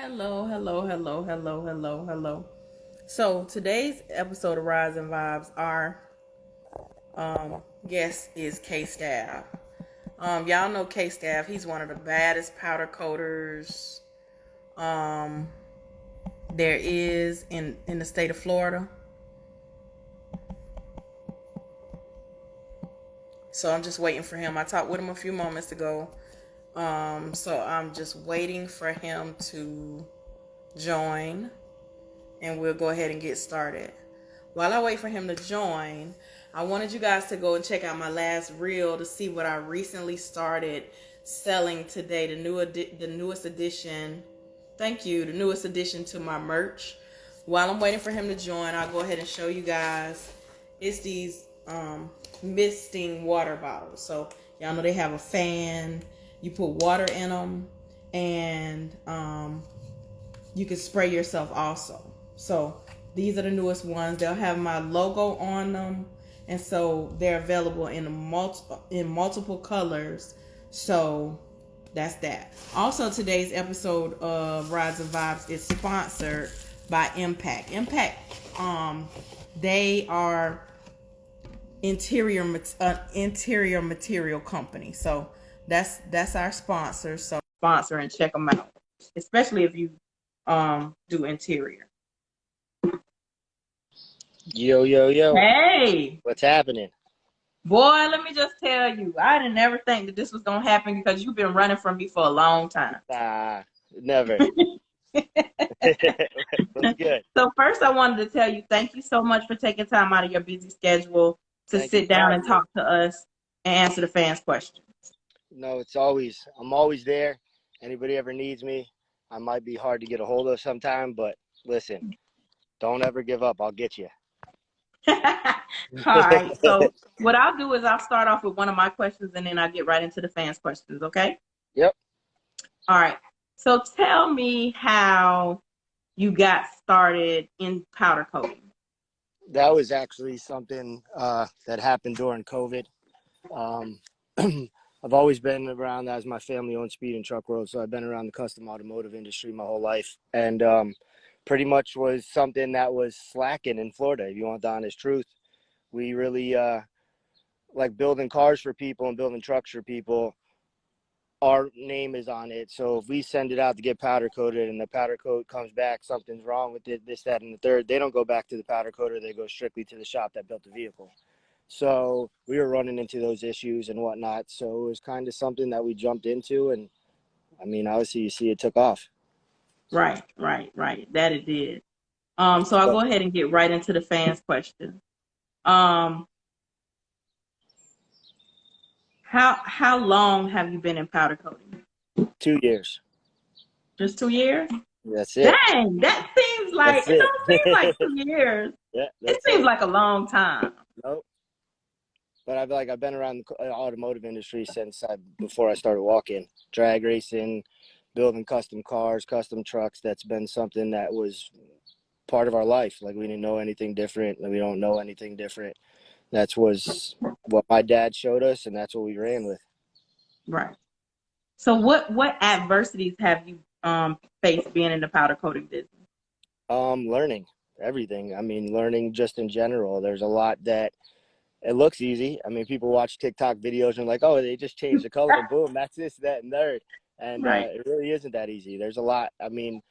Hello, hello, hello, hello, hello, hello. So today's episode of Rise and Vibes, our guest is Kstav. Y'all know Kstav. He's one of the baddest powder coaters um there is in the state of Florida. So I'm just waiting for him. I talked with him a few moments ago. So I'm just waiting for him to join, and we'll go ahead and get started. While I wait for him to join, I wanted you guys to go and check out my last reel to see what I recently started selling today. The newest addition. Thank you. The newest addition to my merch. While I'm waiting for him to join, I'll go ahead and show you guys. It's these misting water bottles. So y'all know they have a fan. You put water in them, and you can spray yourself also. So these are the newest ones. They'll have my logo on them, and so they're available in multiple colors. So that's that. Also, today's episode of Rides and Vibes is sponsored by Impact. They are interior material company. So that's our sponsor. So sponsor and check them out, especially if you do interior. Yo, yo, yo. Hey, What's happening? boy, let me just tell you, I didn't ever think that this was gonna happen because you've been running from me for a long time. Never. What's good? So first, I wanted to tell you thank you so much for taking time out of your busy schedule to Thank you sit for down having and me. talk to us and answer the fans' questions. No, I'm always there. Anybody ever needs me, I might be hard to get a hold of sometime, but listen, don't ever give up. I'll get you. All right. So what I'll do is I'll start off with one of my questions and then I'll get right into the fans' questions. Okay. Yep. All right. So tell me how you got started in powder coating. That was actually something that happened during COVID. Um, I've always been around, as my family owned speed and truck world, so I've been around the custom automotive industry my whole life, and pretty much was something that was slacking in Florida. If you want the honest truth, we really like building cars for people and building trucks for people. Our name is on it, so if we send it out to get powder coated and the powder coat comes back, something's wrong with it, this, that, and the third, they don't go back to the powder coater, they go strictly to the shop that built the vehicle. So we were running into those issues and whatnot. So it was kind of something that we jumped into. And I mean, obviously, you see it took off. Right. That it did. So I'll go ahead and get right into the fans' question. Um, how long have you been in powder coating? 2 years. Just 2 years? That's it. Dang, that seems like That's it it. don't seem like 2 years. Yeah, It that's seems it. like a long time. Nope. But I've been around the automotive industry since before I started walking, drag racing, building custom cars, custom trucks. That's been something that was part of our life. Like we didn't know anything different, and we don't know anything different. That was what my dad showed us, and that's what we ran with. Right. So what adversities have you faced being in the powder coating business? Learning everything. I mean, learning just in general. There's a lot that it looks easy. I mean, people watch TikTok videos and like, oh, they just changed the color, boom, that's this, that, and third. And Right. it really isn't that easy. There's a lot. I mean,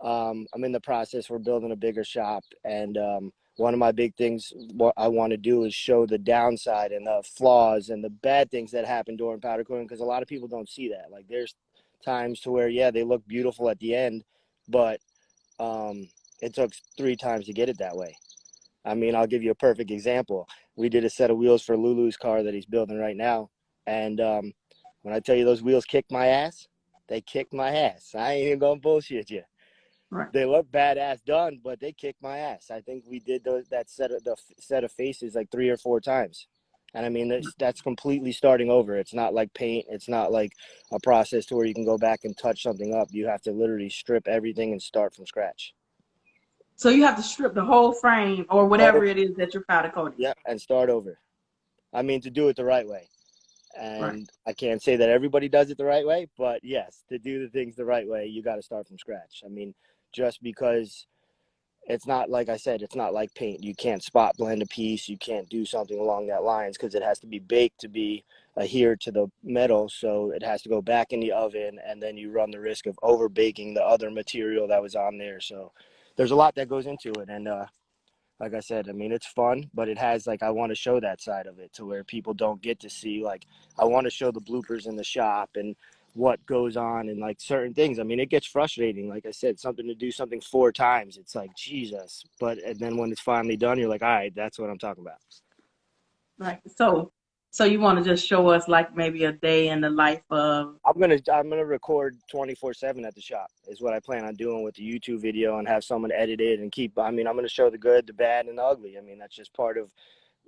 I'm in the process. We're building a bigger shop, and one of my big things what I want to do is show the downside and the flaws and the bad things that happen during powder coating, because a lot of people don't see that. Like, there's times to where, yeah, they look beautiful at the end, but it took 3 times to get it that way. I mean, I'll give you a perfect example. We did a set of wheels for Lulu's car that he's building right now. And when I tell you those wheels kicked my ass, they kicked my ass. I ain't even going to bullshit you. Right. They look badass done, but they kicked my ass. I think we did that set of faces like 3 or 4 times. And I mean, that's completely starting over. It's not like paint. It's not like a process to where you can go back and touch something up. You have to literally strip everything and start from scratch. So you have to strip the whole frame or whatever it is that you're powder coating. Yeah, and start over. I mean, to do it the right way. Right. And I can't say that everybody does it the right way, but yes, to do the things the right way, you got to start from scratch. I mean, just because it's not, like I said, it's not like paint. You can't spot blend a piece. You can't do something along that lines because it has to be baked to be adhered to the metal. So it has to go back in the oven, and then you run the risk of over baking the other material that was on there. So there's a lot that goes into it. And like I said, I mean, it's fun, but it has, like, I want to show that side of it to where people don't get to see. Like, I want to show the bloopers in the shop and what goes on and like certain things. I mean, it gets frustrating. Like I said, something to do something 4 times. It's like, Jesus. But and then when it's finally done, you're like, all right, that's what I'm talking about. Right. So you want to just show us like maybe a day in the life of. I'm gonna record 24/7 at the shop is what I plan on doing with the YouTube video and have someone edit it and keep. I mean, I'm gonna show the good, the bad, and the ugly. I mean, that's just part of.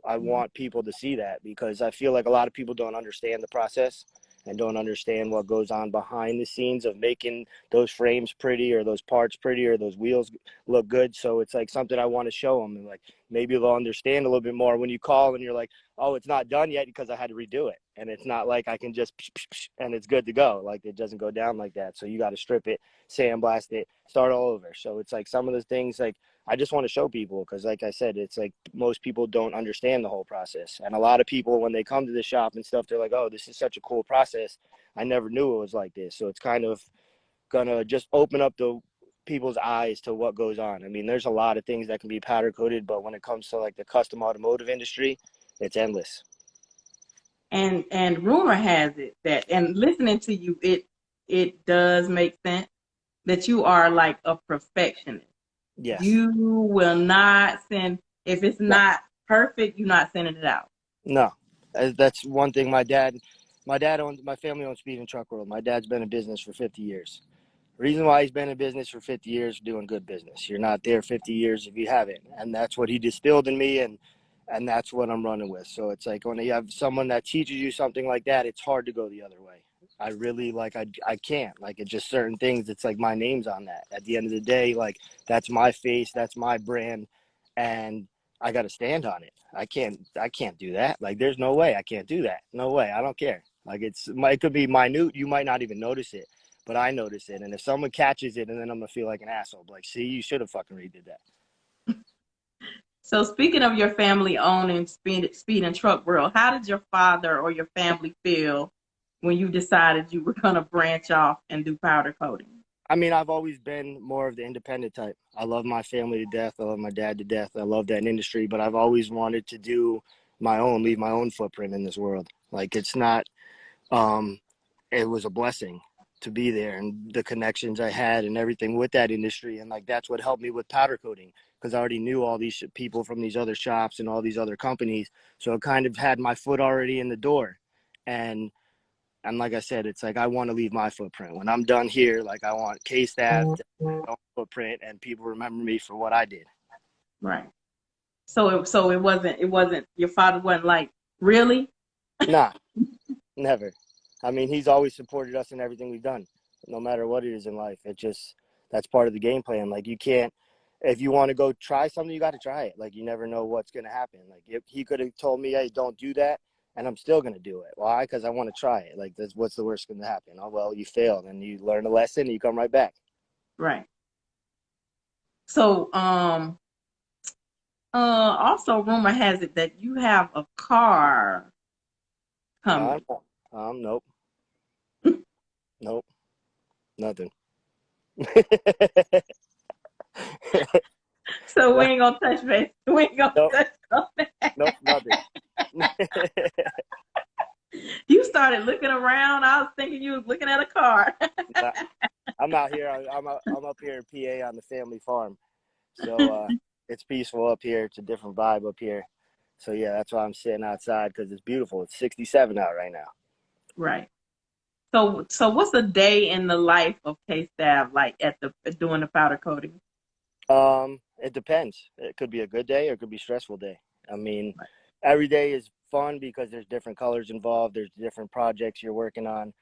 I want people to see that because I feel like a lot of people don't understand the process and don't understand what goes on behind the scenes of making those frames pretty or those parts pretty or those wheels look good. So it's like something I want to show them, and like maybe they'll understand a little bit more when you call and you're like, oh, it's not done yet because I had to redo it. And it's not like I can just psh, psh, psh, and it's good to go. Like it doesn't go down like that. So you got to strip it, sandblast it, start all over. So it's like some of the things like I just want to show people because, like I said, it's like most people don't understand the whole process. And a lot of people, when they come to the shop and stuff, they're like, oh, this is such a cool process. I never knew it was like this. So it's kind of going to just open up the people's eyes to what goes on. I mean, there's a lot of things that can be powder coated, but when it comes to like the custom automotive industry, it's endless. And rumor has it that, and listening to you, it does make sense that you are like a perfectionist. Yes. You will not send if it's No. not perfect. You're not sending it out. No. That's one thing. My family owns Speed and Truck World. My dad's been in business for 50 years. Reason why he's been in business for 50 years, doing good business. You're not there 50 years if you haven't. And that's what he distilled in me, and that's what I'm running with. So it's like when you have someone that teaches you something like that, it's hard to go the other way. I really I can't. Like it's just certain things, it's like my name's on that. At the end of the day, like that's my face, that's my brand, and I got to stand on it. I can't do that. Like there's no way I can't do that. No way. I don't care. Like it could be minute. You might not even notice it, but I notice it. And if someone catches it, and then I'm gonna feel like an asshole. Like, see, you should have fucking redid that. So speaking of your family owning Speed and Truck World, how did your father or your family feel when you decided you were gonna branch off and do powder coating? I mean, I've always been more of the independent type. I love my family to death. I love my dad to death. I love that industry, but I've always wanted to do my own, leave my own footprint in this world. Like it's not. Um, it was a blessing to be there and the connections I had and everything with that industry. And like, that's what helped me with powder coating because I already knew all these people from these other shops and all these other companies. So it kind of had my foot already in the door. And, and like I said, it's like, I want to leave my footprint when I'm done here. Like I want Kstav to have their own footprint and people remember me for what I did. Right. So it wasn't your father wasn't like, really? Nah, never. I mean, he's always supported us in everything we've done, no matter what it is in life. It just, that's part of the game plan. Like, you can't, if you want to go try something, you got to try it. Like, you never know what's going to happen. Like, if he could have told me, hey, don't do that, and I'm still going to do it. Why? Because I want to try it. Like, that's what's the worst going to happen? Oh, well, you failed, and you learn a lesson, and you come right back. Right. So also rumor has it that you have a car coming. No. Nope. Nope. Nothing. So we ain't gonna touch base. We ain't gonna Nope. touch on that. Nope. Nothing. You started looking around. I was thinking you was looking at a car. Nah, I'm out here. I'm up here in PA on the family farm. So it's peaceful up here. It's a different vibe up here. So yeah, that's why I'm sitting outside because it's beautiful. It's 67 out right now. Right. So what's a day in the life of Kstav like at the doing the powder coating? It depends. It could be a good day or it could be a stressful day. I mean, every day is fun because there's different colors involved. There's different projects you're working on.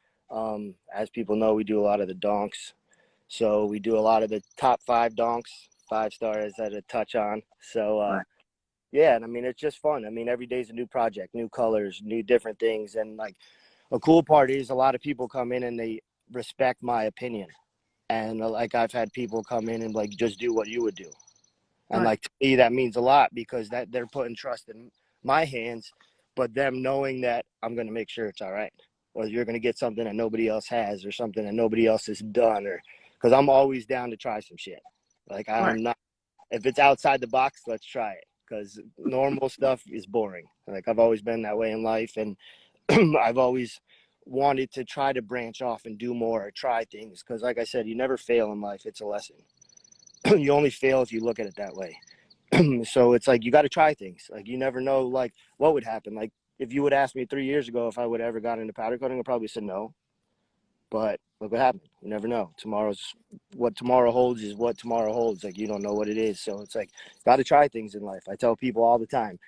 As people know, we do a lot of the donks. So we do a lot of the top 5 donks, 5 stars that I touch on. So Right. Yeah, and I mean, it's just fun. I mean, every day's a new project, new colors, new different things. And like a cool part is a lot of people come in and they respect my opinion. And like I've had people come in and like just do what you would do. And Right. like to me, that means a lot because that they're putting trust in my hands, but them knowing that I'm going to make sure it's all right, or you're going to get something that nobody else has, or something that nobody else has done, or because I'm always down to try some shit. Like Right. I'm not, if it's outside the box, let's try it. Because normal stuff is boring. Like I've always been that way in life, and I've always wanted to try to branch off and do more or try things. Because like I said, you never fail in life. It's a lesson. You only fail if you look at it that way. So it's like you got to try things. Like you never know like what would happen. Like if you would ask me 3 years ago if I would ever got into powder coating, I probably said no. But look what happened. You never know. Tomorrow's what tomorrow holds is what tomorrow holds. Like you don't know what it is. So it's like got to try things in life. I tell people all the time.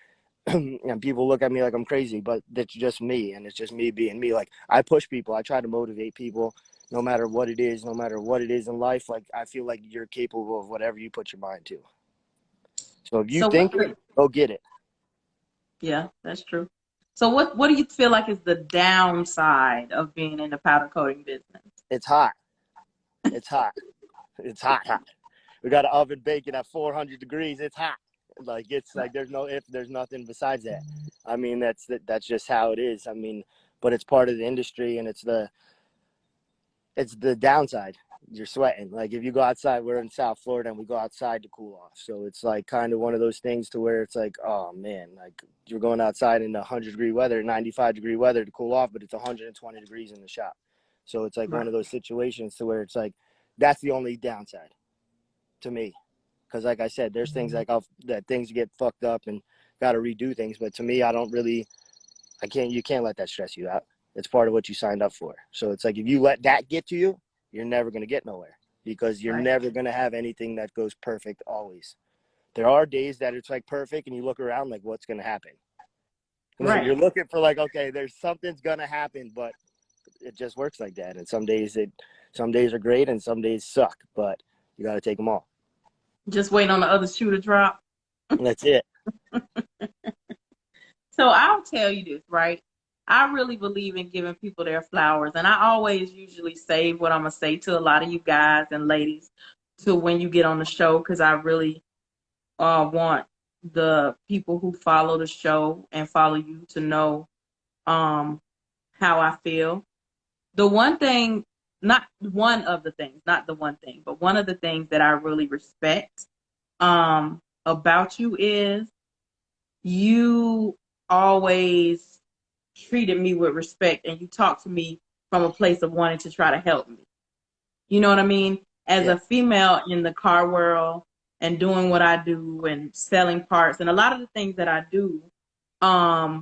And people look at me like I'm crazy, but that's just me, and it's just me being me. Like I push people. I try to motivate people no matter what it is, no matter what it is in life. Like I feel like you're capable of whatever you put your mind to. So if you So what? think it, go get it. Yeah, that's true. So what do you feel like is the downside of being in the powder coating business? It's hot. It's hot. It's hot, hot. We got an oven baking at 400 degrees. It's hot. Like it's like there's no if, there's nothing besides that. I mean, that's just how it is. I mean, but it's part of the industry, and it's the downside. You're sweating. Like if you go outside, we're in South Florida and we go outside to cool off. So it's like kind of one of those things to where it's like, oh man, like you're going outside in 100-degree weather, 95-degree weather to cool off, but it's 120 degrees in the shop. So it's like one Right. of those situations to where it's like, that's the only downside to me. Cause like I said, there's things like that things get fucked up and got to redo things. But to me, you can't let that stress you out. It's part of what you signed up for. So it's like if you let that get to you, you're never going to get nowhere because you're Right. never going to have anything that goes perfect always. There are days that it's like perfect and you look around like what's going to happen. Like Right. you're looking for like, okay, there's something's going to happen, but it just works like that. And some days are great and some days suck, but you got to take them all. Just waiting on the other shoe to drop. And that's it. So I'll tell you this, right? I really believe in giving people their flowers, and I always usually save what I'm gonna say to a lot of you guys and ladies to when you get on the show, because I really want the people who follow the show and follow you to know um, how I feel. The one thing, not one of the things, not the one thing, but one of the things that I really respect about you is you always treated me with respect and you talk to me from a place of wanting to try to help me. You know what I mean? As Yeah. a female in the car world and doing what I do and selling parts and a lot of the things that I do,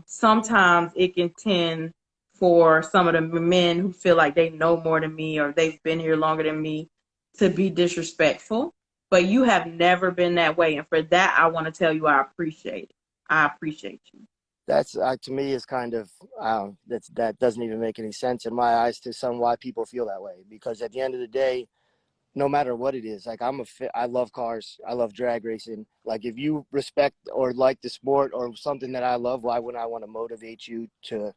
sometimes it can tend for some of the men who feel like they know more than me or they've been here longer than me to be disrespectful. But you have never been that way. And for that, I want to tell you I appreciate it. I appreciate you. That's to me is kind of that doesn't even make any sense in my eyes to some why people feel that way because at the end of the day, no matter what it is, like I love cars, I love drag racing. Like if you respect or like the sport or something that I love, why wouldn't I want to motivate you to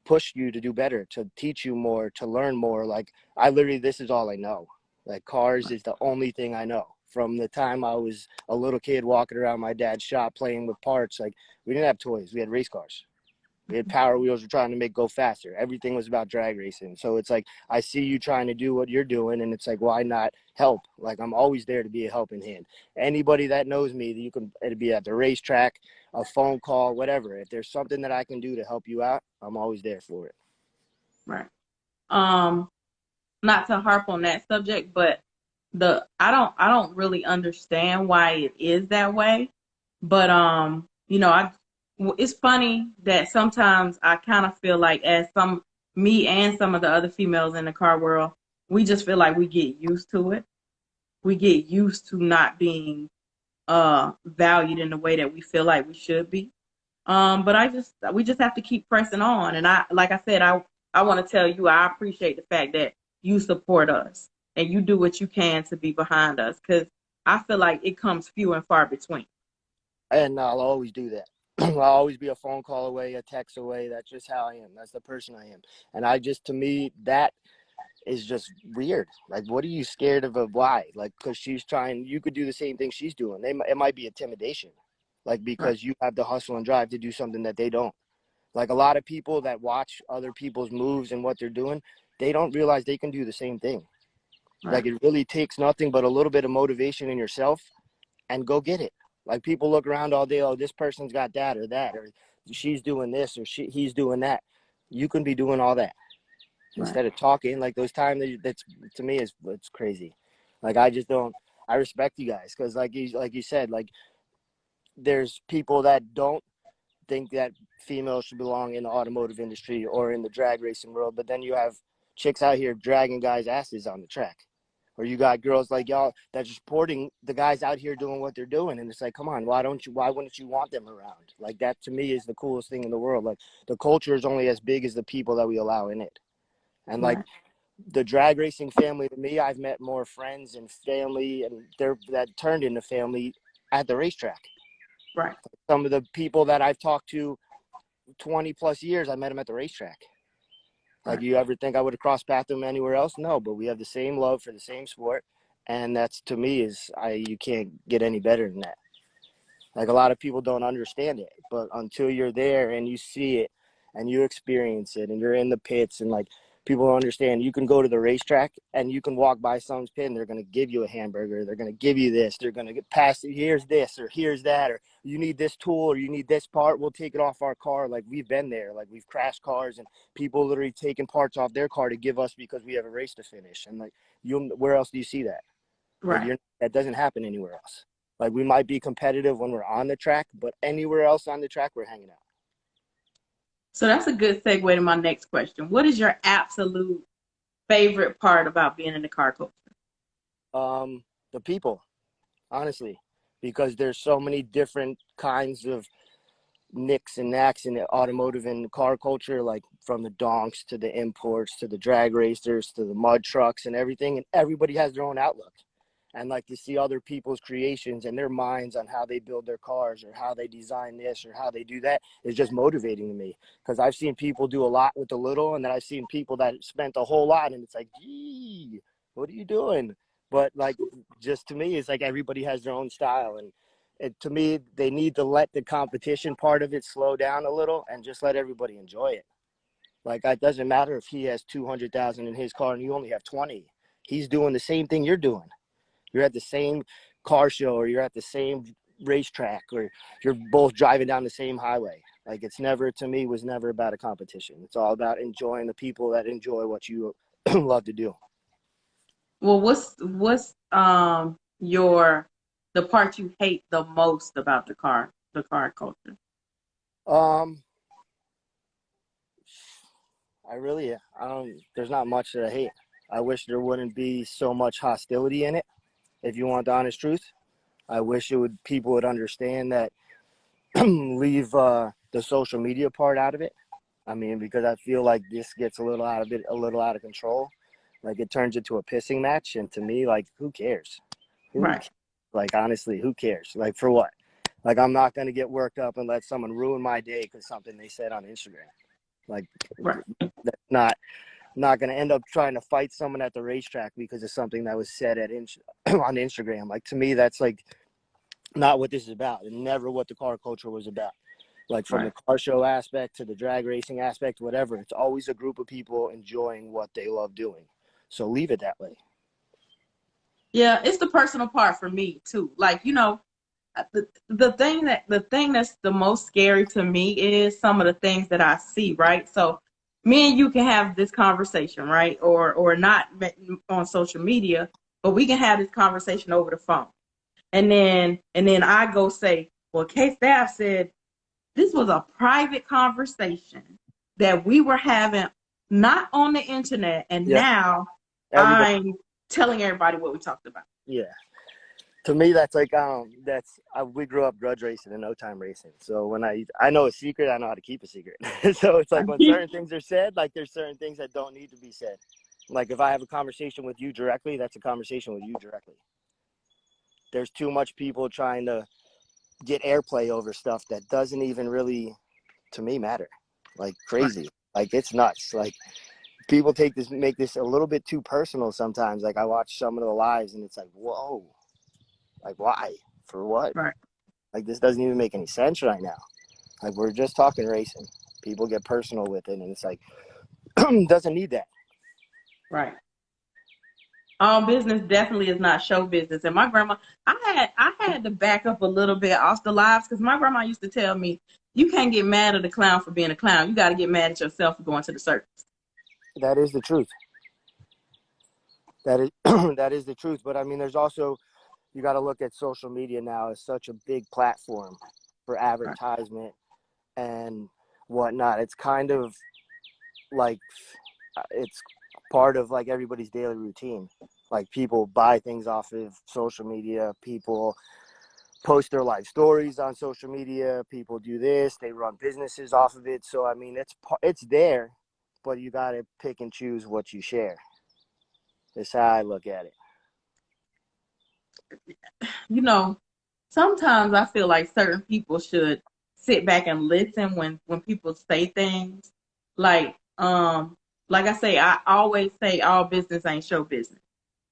push you to do better, to teach you more, to learn more? Like I literally, this is all I know. Like cars is the only thing I know. From the time I was a little kid walking around my dad's shop playing with parts, like we didn't have toys, we had race cars. We had power wheels we're trying to make go faster. Everything was about drag racing. So it's like I see you trying to do what you're doing, and it's like, why not help? Like I'm always there to be a helping hand. Anybody that knows me, you can it'd be at the racetrack, a phone call, whatever. If there's something that I can do to help you out, I'm always there for it. Right. Um, Not to harp on that subject, but I don't really understand why it is that way. But it's funny that sometimes I kind of feel like as some me and some of the other females in the car world, we just feel like we get used to it. We get used to not being valued in the way that we feel like we should be. But we just have to keep pressing on. And like I said, I want to tell you, I appreciate the fact that you support us and you do what you can to be behind us because I feel like it comes few and far between. and I'll always do that. I'll always be a phone call away, a text away. That's just how I am. That's the person I am. And to me, that is just weird. Like, what are you scared of? Why? Like, because she's trying, you could do the same thing she's doing. It might be intimidation, like, Right. because you have the hustle and drive to do something that they don't. Like, a lot of people that watch other people's moves and what they're doing, they don't realize they can do the same thing. Right. Like, it really takes nothing but a little bit of motivation in yourself and go get it. Like, people look around all day, oh, this person's got that, or she's doing this, or he's doing that. You can be doing all that Right. instead of talking. Like, those times, that's, to me, it's crazy. Like, I just don't. I respect you guys because, like you said, like, there's people that don't think that females should belong in the automotive industry or in the drag racing world, but then you have chicks out here dragging guys' asses on the track. Or you got girls like y'all that's supporting the guys out here doing what they're doing. And it's like, come on, why wouldn't you want them around? Like, that to me is the coolest thing in the world. Like, the culture is only as big as the people that we allow in it. And like, Right. the drag racing family, to me, I've met more friends and family and that turned into family at the racetrack. Right. Some of the people that I've talked to 20 plus years, I met them at the racetrack. Like, Right. you ever think I would have crossed paths with them anywhere else? No, but we have the same love for the same sport. And that's, to me, you can't get any better than that. Like, a lot of people don't understand it, but until you're there and you see it and you experience it and you're in the pits and, like, people don't understand, you can go to the racetrack and you can walk by someone's pit and they're going to give you a hamburger. They're going to give you this. They're going to get past it. Here's this or here's that, or you need this tool or you need this part. We'll take it off our car. Like, we've been there. Like, we've crashed cars and people literally taking parts off their car to give us because we have a race to finish. And, like, where else do you see that? Like, Right. that doesn't happen anywhere else. Like, we might be competitive when we're on the track, but anywhere else on the track, we're hanging So that's a good segue to my next question. What is your absolute favorite part about being in the car culture? out. The people, honestly, because there's so many different kinds of nicks and knacks in the automotive and car culture, like from the donks to the imports to the drag racers to the mud trucks and everything, and everybody has their own outlook. And, like, to see other people's creations and their minds on how they build their cars or how they design this or how they do that is just motivating to me, because I've seen people do a lot with a little, and then I've seen people that spent a whole lot, and it's like, gee, what are you doing? But, like, just to me, it's like everybody has their own style, and to me, they need to let the competition part of it slow down a little and just let everybody enjoy it. Like, it doesn't matter if he has 200,000 in his car and you only have 20. He's doing the same thing you're doing. You're at the same car show, or you're at the same racetrack, or you're both driving down the same highway. Like, it's never, to me, was never about a competition. It's all about enjoying the people that enjoy what you love to do. Well, what's your the part you hate the most about the car culture? Um, I don't, there's not much that I hate. I wish there wouldn't be so much hostility in it. If you want the honest truth, I wish people would understand that, leave the social media part out of it. I mean, because I feel like this gets a little out of control. Like, it turns into a pissing match, and to me, like, who cares? Who, Right. like, honestly, who cares? Like, for what? Like, I'm not gonna get worked up and let someone ruin my day because something they said on Instagram. Like, Right. that's not gonna end up trying to fight someone at the racetrack because of something that was said on Instagram. Like, to me, that's, like, not what this is about, and never what the car culture was about. Like, from the Right. car show aspect to the drag racing aspect, whatever, it's always a group of people enjoying what they love doing. So leave it that way. Yeah, it's the personal part for me too. Like, the thing that's the most scary to me is some of the things that I see, right? So me and you can have this conversation, right? Or not on social media, but we can have this conversation over the phone. And then I go say, well, Kstav said this was a private conversation that we were having not on the internet, and Yeah, now everybody. I'm telling everybody what we talked about. Yeah, to me, that's like, we grew up grudge racing and no time racing. So when I know a secret, I know how to keep a secret. So it's like, when certain things are said, like, there's certain things that don't need to be said. Like, if I have a conversation with you directly, that's a conversation with you directly. There's too much people trying to get airplay over stuff that doesn't even really, to me, matter. Like Right. crazy. Like it's nuts. Like people make this a little bit too personal sometimes. Like I watch some of the lives and it's like, whoa, like why? For what? Right. Like this doesn't even make any sense right now. Like we're just talking racing. People get personal with it and it's like, doesn't need that. Right. All business definitely is not show business. And my grandma, I had to back up a little bit off the lives because my grandma used to tell me, you can't get mad at a clown for being a clown. You got to get mad at yourself for going to the circus. That is the truth. That is that is the truth. But I mean, there's also, you got to look at social media now as such a big platform for Right. advertisement and whatnot. It's kind of like it's part of like everybody's daily routine. Like people buy things off of social media. People post their life stories on social media. People do this. They run businesses off of it. So I mean, it's there, but you got to pick and choose what you share. That's how I look at it. You know, sometimes I feel like certain people should sit back and listen when people say things. Like, like I say, I always say all business ain't show business.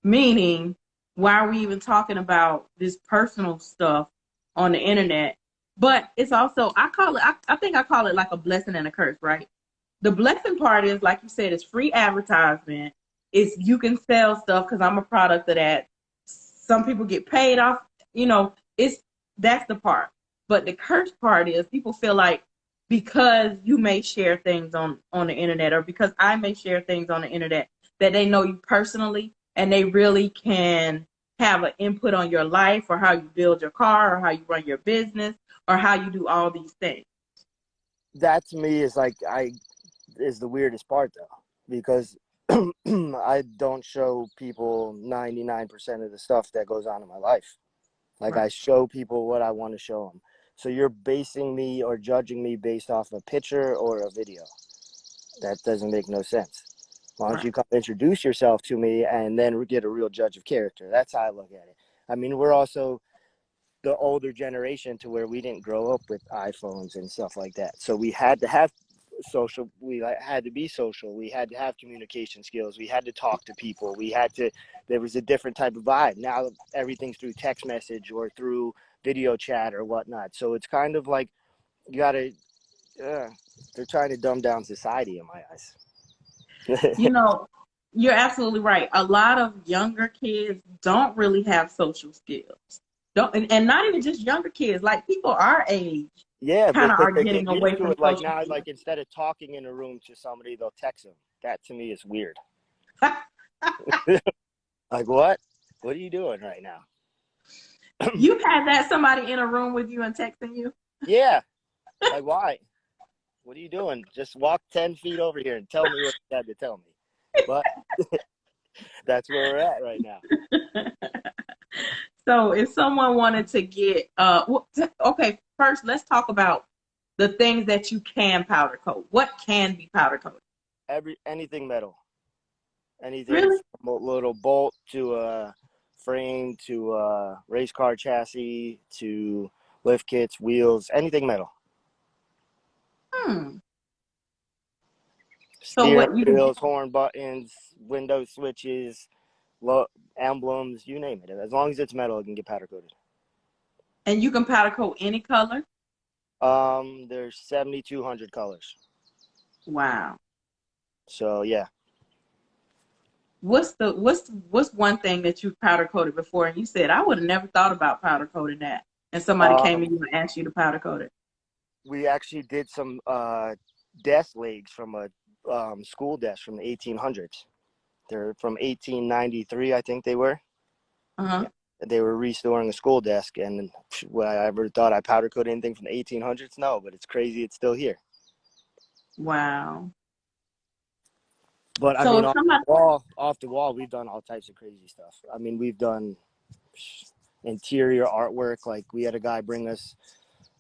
Meaning, why are we even talking about this personal stuff on the internet? But it's also, I think I call it like a blessing and a curse, right? The blessing part is, like you said, it's free advertisement. It's you can sell stuff because I'm a product of that. Some people get paid off, it's that's the part. But the curse part is people feel like because you may share things on the internet or because I may share things on the internet that they know you personally and they really can have an input on your life or how you build your car or how you run your business or how you do all these things. That to me is like is the weirdest part though, because I don't show people 99% of the stuff that goes on in my life. Like Right. I show people what I want to show them. So you're basing me or judging me based off a picture or a video. That doesn't make no sense. Why don't Right. you come introduce yourself to me and then get a real judge of character? That's how I look at it. I mean, we're also the older generation to where we didn't grow up with iPhones and stuff like that. So we had to have social, we had to be social. We had to have communication skills. We had to talk to people. There was a different type of vibe. Now everything's through text message or through video chat or whatnot. So it's kind of like you got to, they're trying to dumb down society in my eyes. You know, you're absolutely right. A lot of younger kids don't really have social skills. Don't and not even just younger kids, like people our age Yeah, kind of because are they getting get used away to from it. Like social now, media. like instead of talking in a room to somebody, they'll text them. That to me is weird. Like what? What are you doing right now? You've had that somebody in a room with you and texting you. Yeah. Like why? What are you doing? Just walk 10 feet over here and tell me what you had to tell me. But that's where we're at right now. So if someone wanted to get okay, first let's talk about the things that you can powder coat. What can be powder coated? Anything metal. Anything Really? from a little bolt to a frame to a race car chassis to lift kits, wheels, anything metal. Hmm. So Steering what you can wheels, horn buttons, window switches, emblems, you name it. As long as it's metal, it can get powder coated. and you can powder coat any color? There's 7,200 colors. Wow. So yeah, What's one thing that you powder coated before and you said I would have never thought about powder coating that and somebody came to um, you and asked you to powder coat it? we actually did some desk legs from a school desk from the 1800s. They're from 1893, I think they were. Uh-huh. Yeah, they were restoring a school desk, and would I ever thought I powder coated anything from the 1800s? No, but it's crazy it's still here. Wow. But I So mean, if somebody off the wall, we've done all types of crazy stuff. I mean, we've done interior artwork. Like we had a guy bring us,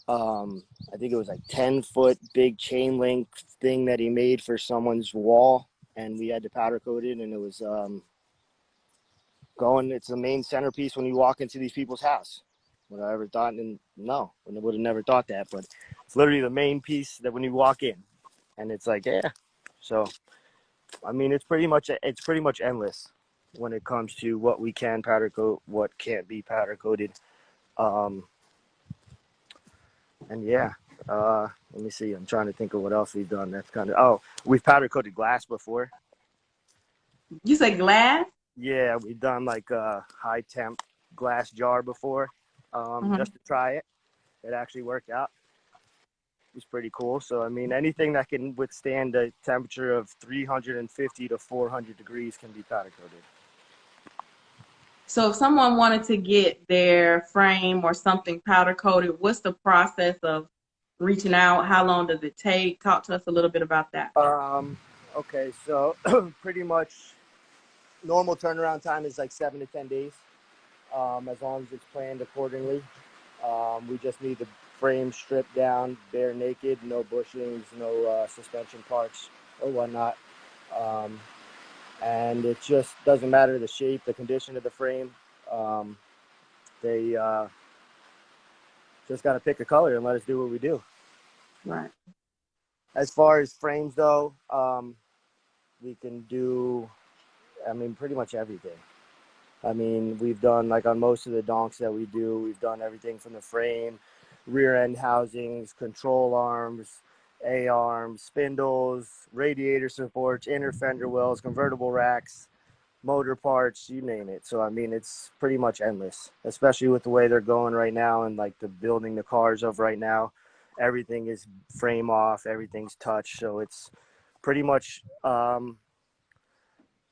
I think it was like 10-foot big chain link thing that he made for someone's wall, and we had to powder coat it, and it was it's the main centerpiece when you walk into these people's house. Would I ever thought? And no, I would have never thought that. But it's literally the main piece that when you walk in, and it's like, yeah. So, I mean, it's pretty much endless when it comes to what we can powder coat, what can't be powder coated. Um, and yeah, let me see. I'm trying to think of what else we've done. That's kind of, we've powder coated glass before. You say glass? Yeah, we've done like a high temp glass jar before, just to try it. It actually worked out. It was pretty cool. So, I mean, anything that can withstand a temperature of 350 to 400 degrees can be powder coated. So if someone wanted to get their frame or something powder coated, what's the process of reaching out? How long does it take? Talk to us a little bit about that. Okay, so pretty much normal turnaround time is like 7 to 10 days, as long as it's planned accordingly. We just need the frame stripped down, bare naked, no bushings, no suspension parts or whatnot. And it just doesn't matter the shape, the condition of the frame. They just got to pick a color and let us do what we do. Right. As far as frames, though, we can do, I mean, pretty much everything. I mean, we've done, like on most of the donks that we do, we've done everything from the frame, rear end housings, control arms, A-arms, spindles, radiator supports, inner fender wells, convertible racks, motor parts, you name it. So, I mean, it's pretty much endless, especially with the way they're going right now and like the building the cars of right now. Everything is frame off, everything's touch. So it's pretty much,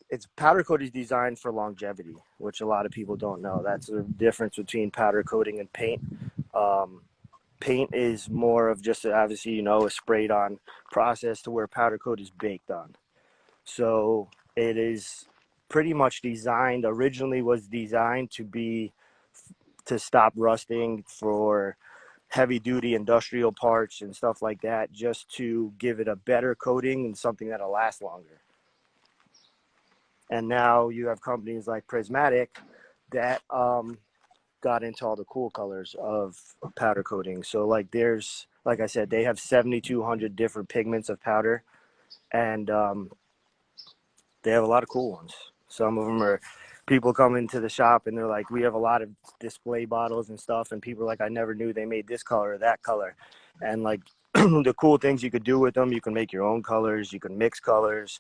it's powder coat is designed for longevity, which a lot of people don't know. That's the difference between powder coating and paint. Paint is more of just obviously, you know, a sprayed on process, to where powder coat is baked on. So it is pretty much designed, originally was designed to stop rusting for heavy duty industrial parts and stuff like that, just to give it a better coating and something that'll last longer. And now you have companies like Prismatic that got into all the cool colors of powder coating. So like like I said, they have 7,200 different pigments of powder, and they have a lot of cool ones. Some of them are, people come into the shop and they're like, we have a lot of display bottles and stuff, and people are like, I never knew they made this color or that color. And like the cool things you could do with them, you can make your own colors, you can mix colors.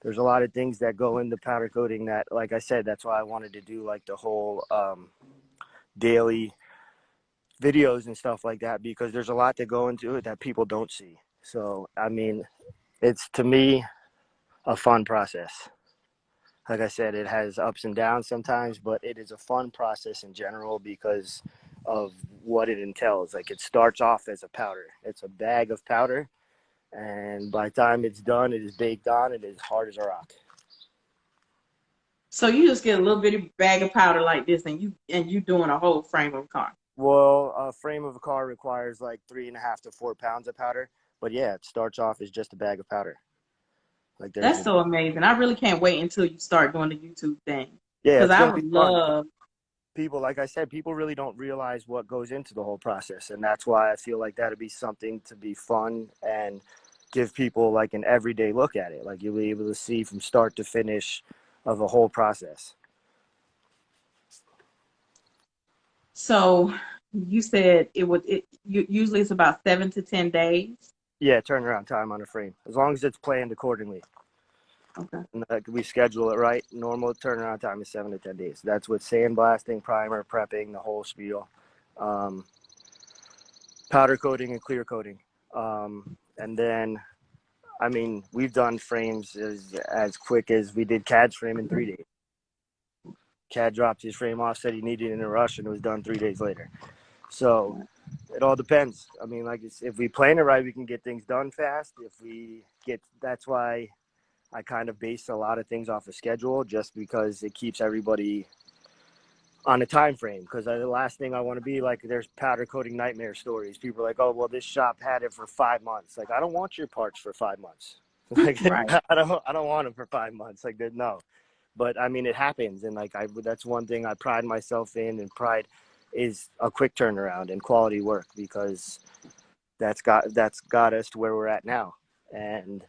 There's a lot of things that go into powder coating that, like I said, that's why I wanted to do like the whole daily videos and stuff like that, because there's a lot that go into it that people don't see. So, I mean, it's, to me, a fun process. Like I said, it has ups and downs sometimes, but it is a fun process in general because of what it entails. Like, it starts off as a powder. It's a bag of powder, and by the time it's done, it is baked on. It is hard as a rock. So you just get a little bitty bag of powder like this, and you doing a whole frame of a car. Well, a frame of a car requires like 3.5 to 4 pounds of powder, but yeah, it starts off as just a bag of powder. Like, That's so amazing. I really can't wait until you start doing the YouTube thing. yeah, Because it's I gonna be would fun. love. People, like I said, people really don't realize what goes into the whole process, and that's why I feel like that'd be something to be fun and give people like an everyday look at it. Like, you'll be able to see from start to finish of a whole process. So you said usually it's about 7 to 10 days. Yeah, turnaround time on a frame, as long as it's planned accordingly. Okay. And we schedule it right. Normal turnaround time is 7 to 10 days. That's with sandblasting, primer, prepping, the whole spiel, powder coating and clear coating. And then, I mean, we've done frames as quick as we did CAD's frame in 3 days. CAD dropped his frame off, said he needed it in a rush, and it was done 3 days later. So it all depends. I mean, like, if we plan it right, we can get things done fast. That's why I kind of base a lot of things off of schedule, just because it keeps everybody on a time frame. Because the last thing I want to be like, there's powder coating nightmare stories. People are like, oh, well, this shop had it for 5 months. Like, I don't want your parts for 5 months. Like, Right. I don't want them for 5 months. Like, no. But I mean, it happens, and like, that's one thing I pride myself in, and pride is a quick turnaround and quality work, because that's got us to where we're at now. And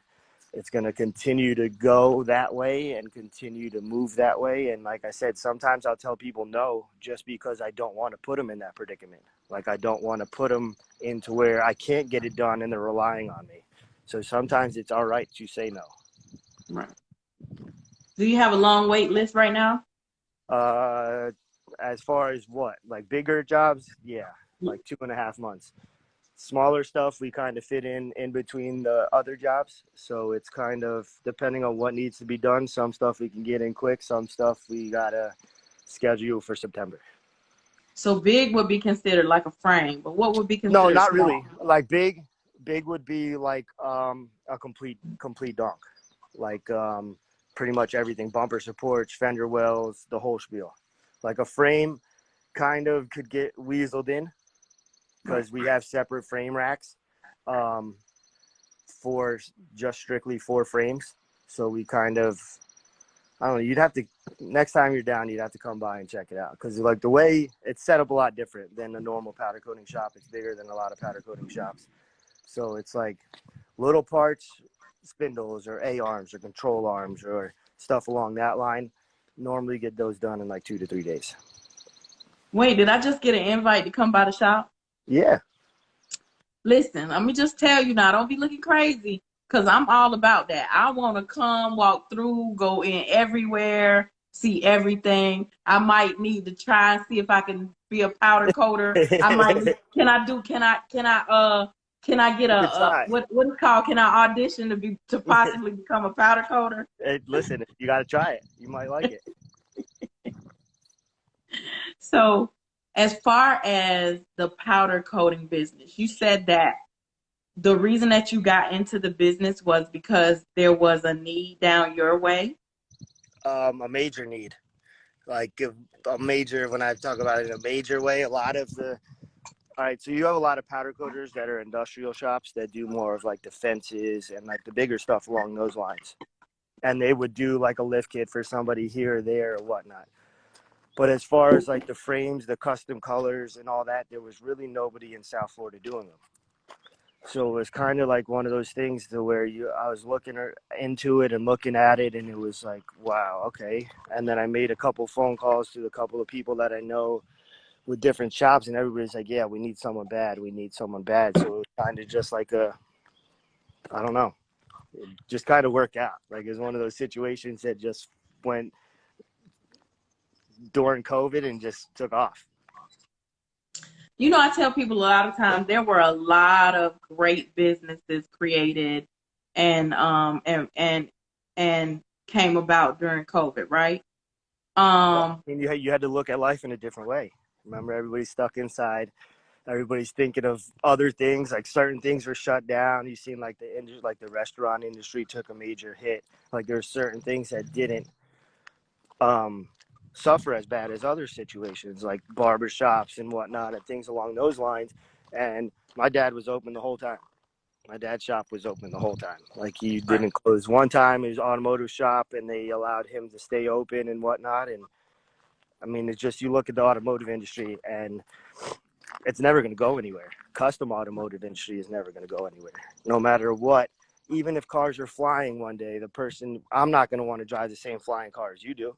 it's going to continue to go that way and continue to move that way. And like I said, sometimes I'll tell people no, just because I don't want to put them in that predicament. Like, I don't want to put them into where I can't get it done and they're relying on me. So sometimes it's all right to say no. Right. Do you have a long wait list right now? As far as what, like bigger jobs? Yeah, like 2.5 months. Smaller stuff we kind of fit in between the other jobs, so it's kind of depending on what needs to be done. Some stuff we can get in quick, some stuff we gotta schedule for September. So big would be considered like a frame, but what would be No, considered not small? really. Like big would be like a complete donk, like pretty much everything: bumper supports, fender wells, the whole spiel. Like a frame kind of could get weaseled in, because we have separate frame racks for just strictly for frames. So we kind of, I don't know, you'd have to, next time you're down, you'd have to come by and check it out, because like the way it's set up a lot different than a normal powder coating shop. It's bigger than a lot of powder coating shops. So it's like little parts, spindles or A-arms or control arms or stuff along that line. Normally get those done in like 2 to 3 days. Wait, did I just get an invite to come by the shop? Yeah. Listen, let me just tell you now, don't be looking crazy, because I'm all about that. I want to come, walk through, go in everywhere, see everything. I might need to try and see if I can be a powder coater. I might need, can I get You could try. what is called, can I audition to possibly become a powder coater? Listen, you got to try it. You might like it. So, as far as the powder coating business, you said that the reason that you got into the business was because there was a need down your way. A major need, like a major, when I talk about it in a major way, a lot of the, all right, so you have a lot of powder coaters that are industrial shops that do more of like the fences and like the bigger stuff along those lines. And they would do like a lift kit for somebody here or there or whatnot. But as far as like the frames, the custom colors and all that, there was really nobody in South Florida doing them. So it was kind of like one of those things to where I was looking into it and looking at it, and it was like, wow, okay. And then I made a couple phone calls to a couple of people that I know with different shops, and everybody's like, yeah, we need someone bad. We need someone bad. So it was kind of just like I don't know, it just kind of worked out. Like, it was one of those situations that just went during COVID and just took off. You know, I tell people a lot of times there were a lot of great businesses created and came about during COVID, right? Well, I mean, you had to look at life in a different way. Remember, everybody's stuck inside. Everybody's thinking of other things, like certain things were shut down. You've seen like the restaurant industry took a major hit. Like, there's certain things that didn't suffer as bad as other situations, like barber shops and whatnot, and things along those lines. And my dad was open the whole time. My dad's shop was open the whole time. Like, he didn't close one time. His automotive shop, and they allowed him to stay open and whatnot. And I mean, it's just, you look at the automotive industry and it's never going to go anywhere. Custom automotive industry is never going to go anywhere, no matter what. Even if cars are flying one day, I'm not going to want to drive the same flying car as you do.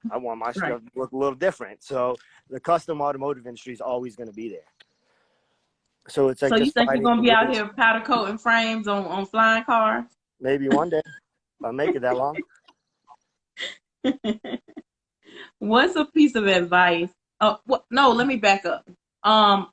I want my stuff to look a little different. So the custom automotive industry is always going to be there. So it's like, So you just think you're finding gonna be out ways. here powder coating frames on flying cars? Maybe one day, if I make it that long. What's a piece of advice? Oh, no, let me back up.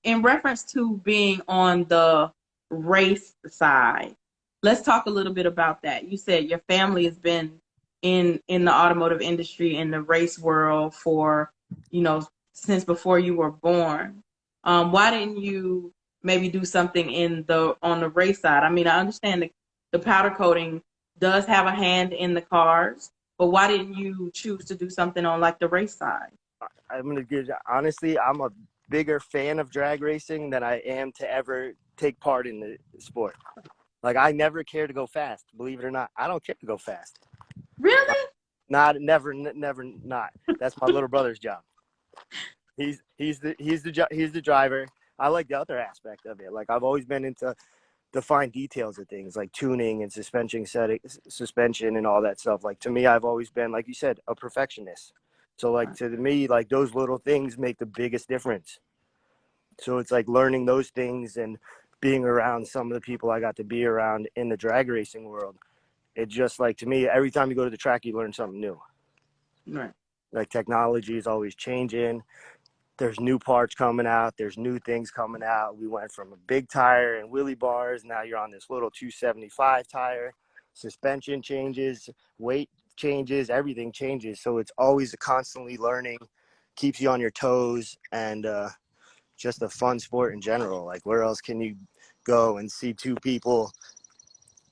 In reference to being on the race side, let's talk a little bit about that. You said your family has been in the automotive industry, in the race world for, since before you were born. Why didn't you maybe do something on the race side? I mean, I understand the powder coating does have a hand in the cars, but why didn't you choose to do something on like the race side? I'm going to give, honestly, I'm a bigger fan of drag racing than I am to ever take part in the sport. Like, I never care to go fast, believe it or not. I don't care to go fast. Really? Never not. That's my little brother's job. He's the driver. I like the other aspect of it. Like I've always been into the fine details of things, like tuning and suspension and all that stuff. Like to me, I've always been, like you said, a perfectionist. So like to me, like those little things make the biggest difference. So it's like learning those things and being around some of the people I got to be around in the drag racing world. It just like to me, every time you go to the track, you learn something new. Right. Like technology is always changing. There's new parts coming out. There's new things coming out. We went from a big tire and wheelie bars. Now you're on this little 275 tire. Suspension changes, weight changes, everything changes. So it's always a constantly learning, keeps you on your toes, and just a fun sport in general. Like where else can you go and see two people?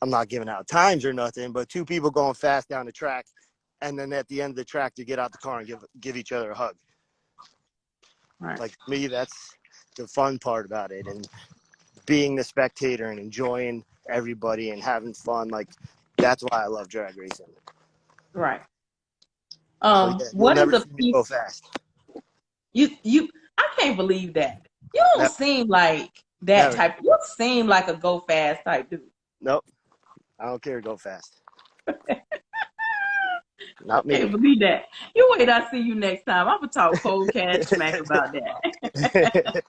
I'm not giving out times or nothing, but two people going fast down the track, and then at the end of the track to get out the car and give each other a hug. Right. Like me, that's the fun part about it, and being the spectator and enjoying everybody and having fun. Like that's why I love drag racing. Right. So yeah, you'll What is never a see me piece go fast. you I can't believe that. You don't Never, seem like that never. type. You seem like a go fast type dude. Nope. I don't care to go fast. I Not me. can't believe that. You wait, I see you next time. I'm gonna talk cold cash smack about that.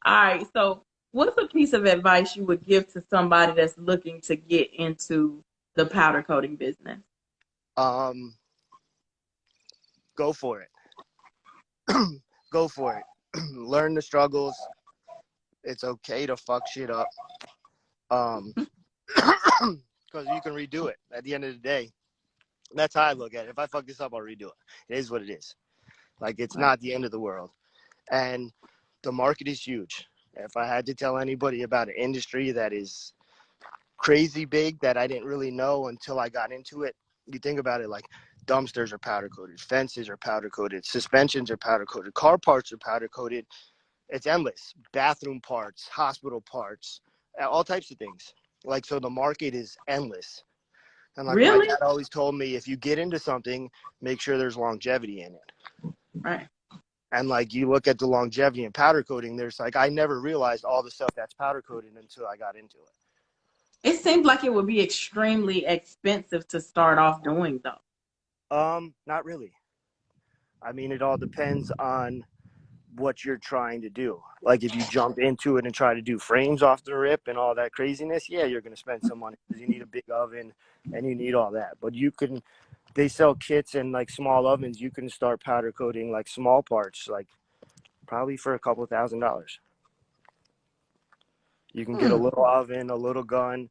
All right. So, what's a piece of advice you would give to somebody that's looking to get into the powder coating business? Go for it. Go for it. Learn the struggles. It's okay to fuck shit up. Because you can redo it at the end of the day. That's how I look at it. If I fuck this up, I'll redo it. It is what it is. Like, it's not the end of the world. And the market is huge. If I had to tell anybody about an industry that is crazy big that I didn't really know until I got into it, you think about it, like dumpsters are powder coated, fences are powder coated, suspensions are powder coated, car parts are powder coated. It's endless. Bathroom parts, hospital parts, all types of things. Like, so the market is endless. And like my Really? dad always told me, if you get into something, make sure there's longevity in it. Right. And like you look at the longevity in powder coating, there's like, I never realized all the stuff that's powder coated until I got into it. It seems like it would be extremely expensive to start off doing, though. Not really. I mean, it all depends on what you're trying to do. Like if you jump into it and try to do frames off the rip and all that craziness, yeah, you're going to spend some money because you need a big oven and you need all that. But you can, they sell kits and like small ovens. You can start powder coating like small parts, like probably for a couple $1,000s. You can get a little oven, a little gun.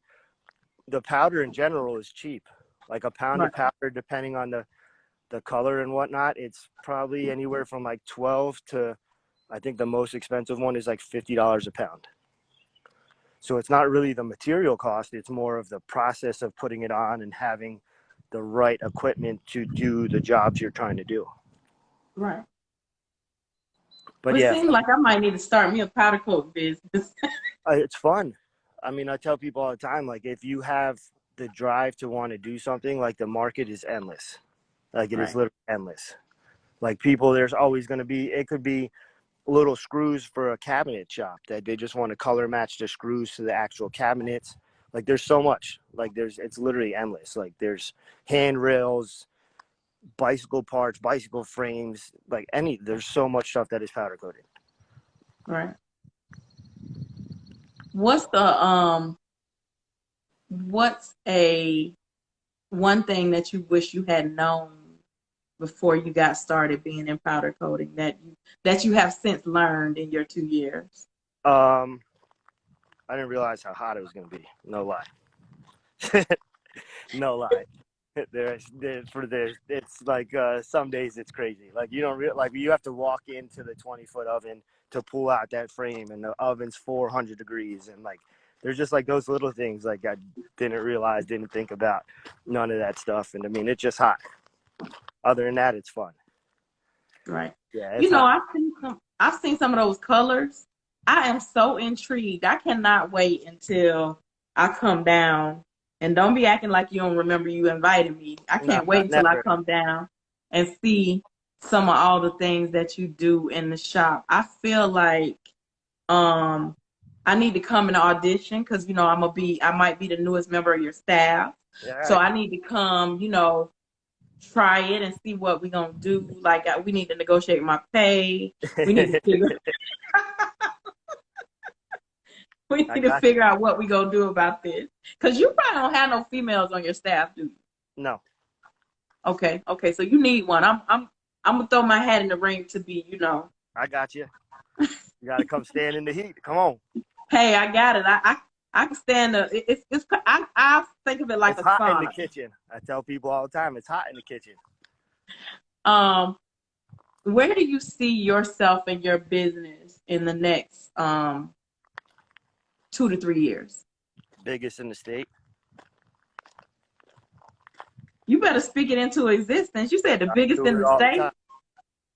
The powder in general is cheap. Like a pound of powder, depending on the color and whatnot, it's probably anywhere from like 12 to, I think the most expensive one is like $50 a pound. So it's not really the material cost. It's more of the process of putting it on and having the right equipment to do the jobs you're trying to do. Right. But It yeah, seems like I might need to start me a powder coat business. it's fun. I mean, I tell people all the time, like if you have the drive to want to do something, like the market is endless. Like it is literally endless. Like people, there's always going to be, it could be little screws for a cabinet shop that they just want to color match the screws to the actual cabinets. Like there's so much. Like it's literally endless. Like there's handrails, bicycle parts, bicycle frames, like there's so much stuff that is powder coated. Right. What's a one thing that you wish you had known before you got started being in powder coating that you have since learned in your 2 years? I didn't realize how hot it was going to be. No lie. No lie. It's like some days it's crazy. Like you don't like you have to walk into the 20-foot oven to pull out that frame, and the oven's 400 degrees, and like there's just like those little things like I didn't think about, none of that stuff. And I mean, it's just hot. Other than that, it's fun. Right. Yeah, it's hot. I've seen some of those colors. I am so intrigued. I cannot wait until I come down. And don't be acting like you don't remember you invited me. I No, can't wait until I never. come down and see some of all the things that you do in the shop. I feel like I need to come and audition because I might be the newest member of your staff. Yeah, all So right. I need to come, try it and see what we're gonna do. Like we need to negotiate my pay. We need to figure we I need to got you. figure out what we gonna do about this. Cause you probably don't have no females on your staff, do you? No, Okay, okay. So you need one. I'm gonna throw my hat in the ring to be, I got you. You got to come stand in the heat. Come on. Hey, I got it. I can stand it's I think of it like It's a hot in the sauna. kitchen. I tell people all the time, it's hot in the kitchen. Um, where do you see yourself and your business in the next 2 to 3 years? Biggest in the state. You better speak it into existence. You said the I biggest do in it the all the state. time.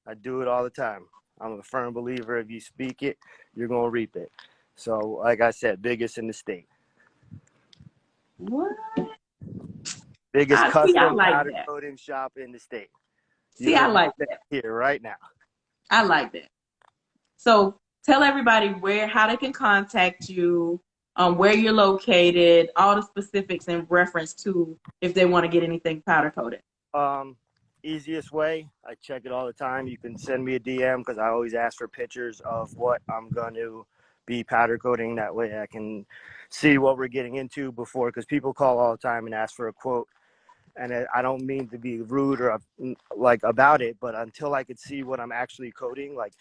I do it all the time. I'm a firm believer if you speak it, you're going to reap it. So, like I said, biggest in the state. What? Biggest I see. I custom like powder that. coating shop in the state. You See, I heard me like say that. it here right now. I like that. So tell everybody how they can contact you, where you're located, all the specifics in reference to if they want to get anything powder coated. Easiest way, I check it all the time. You can send me a DM because I always ask for pictures of what I'm going to be powder coating. That way I can see what we're getting into before, because people call all the time and ask for a quote. And I don't mean to be rude or like about it, but until I could see what I'm actually coating, like,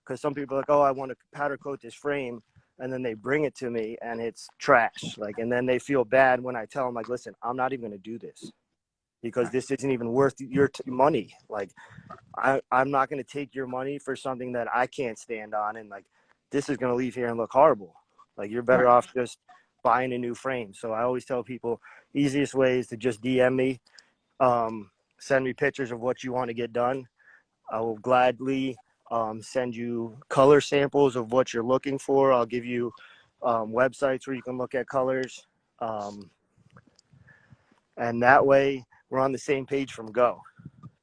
because some people are like, oh, I want to powder coat this frame, and then they bring it to me and it's trash. Like, and then they feel bad when I tell them, like, listen, I'm not even going to do this because this isn't even worth your money. Like, I'm not going to take your money for something that I can't stand on. And like, this is going to leave here and look horrible. Like, you're better Right. off just buying a new frame. So I always tell people, easiest way is to just DM me, send me pictures of what you want to get done. I will gladly send you color samples of what you're looking for. I'll give you websites where you can look at colors. And that way we're on the same page from go.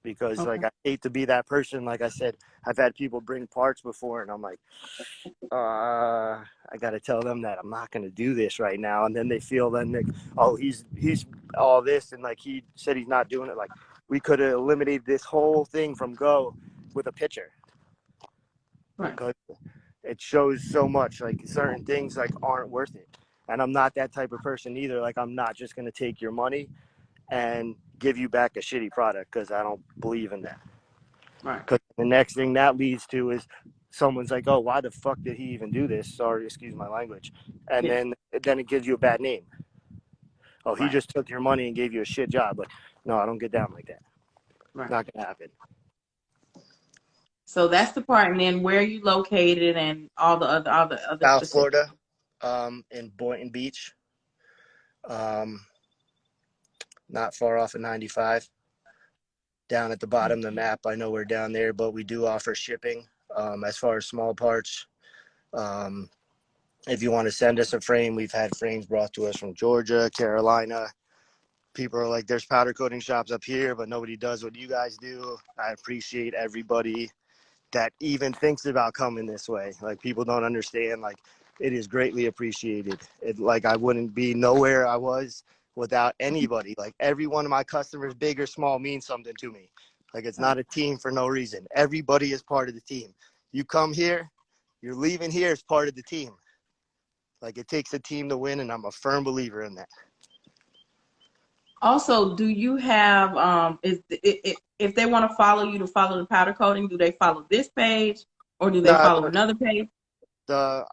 Because Okay. like, I hate to be that person. Like I said, I've had people bring parts before and I'm like, I got to tell them that I'm not going to do this right now. And then they feel then like, oh, he's all this. And like, he said he's not doing it. Like, we could have eliminated this whole thing from go with a picture. Right. Because it shows so much, like certain things like aren't worth it. And I'm not that type of person either. Like, I'm not just going to take your money and give you back a shitty product, because I don't believe in that. Right. Because the next thing that leads to is someone's like, oh, why the fuck did he even do this? Sorry, excuse my language. And Yeah. then it gives you a bad name. Oh, he Right. just took your money and gave you a shit job. But no, I don't get down like that. Right. Not gonna happen. So that's the part, and then where you located and all the other South specifics. Florida, in Boynton Beach, not far off of 95. Down at the bottom of the map, I know we're down there, but we do offer shipping. As far as small parts, if you want to send us a frame, we've had frames brought to us from Georgia, Carolina. People are like, there's powder coating shops up here, but nobody does what you guys do. I appreciate everybody that even thinks about coming this way. Like, people don't understand. Like, it is greatly appreciated. It, like, I wouldn't be nowhere I was without anybody. Like, every one of my customers, big or small, means something to me. Like, it's not a team for no reason. Everybody is part of the team. You come here, you're leaving here as part of the team. Like, it takes a team to win, and I'm a firm believer in that. Also, do you have if they want to follow you to follow the powder coating, do they follow this page or do they No, follow another page? the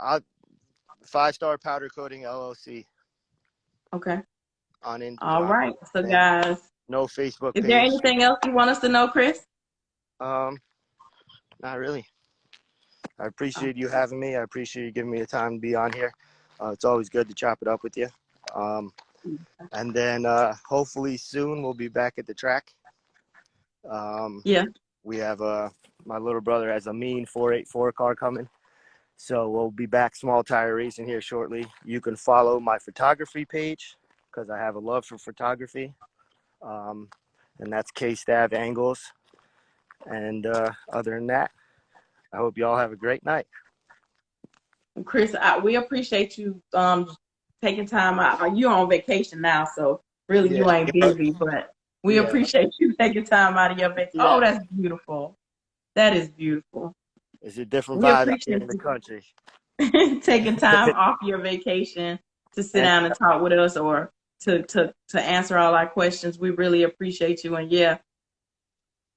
5-Star Powder Coating LLC Okay. on in. All right. So And guys, no Facebook is there page. anything else you want us to know, Chris? Um, Not really. I appreciate you having me. I appreciate you giving me the time to be on here. It's always good to chop it up with you. And then hopefully soon we'll be back at the track. Yeah. We have my little brother has a mean 484 car coming. So we'll be back small tire racing here shortly. You can follow my photography page because I have a love for photography. And that's Kstav Angles. And other than that, I hope you all have a great night. Chris, we appreciate you taking time out. You're on vacation now, so really Yeah, you ain't busy, but we yeah, appreciate you taking time out of your vacation. yeah. Oh, that's beautiful. That is beautiful. It's a different We vibe out here appreciate in the country. you taking time off your vacation to sit And down and talk with us or to answer all our questions. We really appreciate you. And yeah,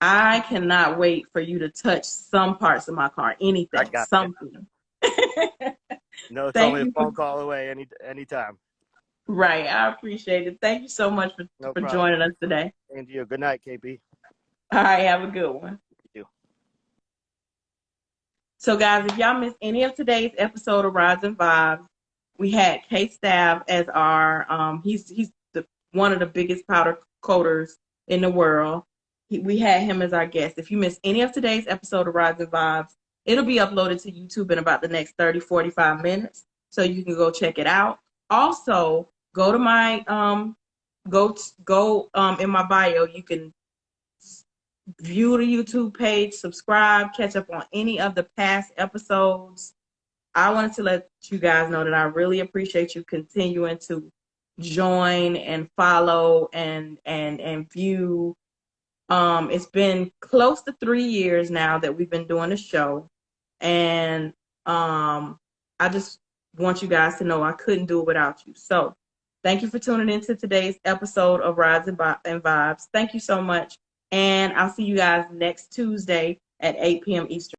I cannot wait for you to touch some parts of my car, I anything, got you. something. No, it's Thank only a you for phone call away anytime. right. I appreciate it. Thank you so much No for problem. joining us today. And you. Good night, KP. All right, have a good one. You. So, guys, if y'all missed any of today's episode of Rides and Vibes, we had Kstav as our he's one of the biggest powder coaters in the world. We had him as our guest. If you missed any of today's episode of Rides and Vibes, it'll be uploaded to YouTube in about the next 30-45 minutes, so you can go check it out. Also, go to my in my bio. You can view the YouTube page, subscribe, catch up on any of the past episodes. I wanted to let you guys know that I really appreciate you continuing to join and follow and view. It's been close to 3 years now that we've been doing the show, and I just want you guys to know I couldn't do it without you. So thank you for tuning into today's episode of Rides and Vibes. Thank you so much, and I'll see you guys next Tuesday at 8 p.m. Eastern.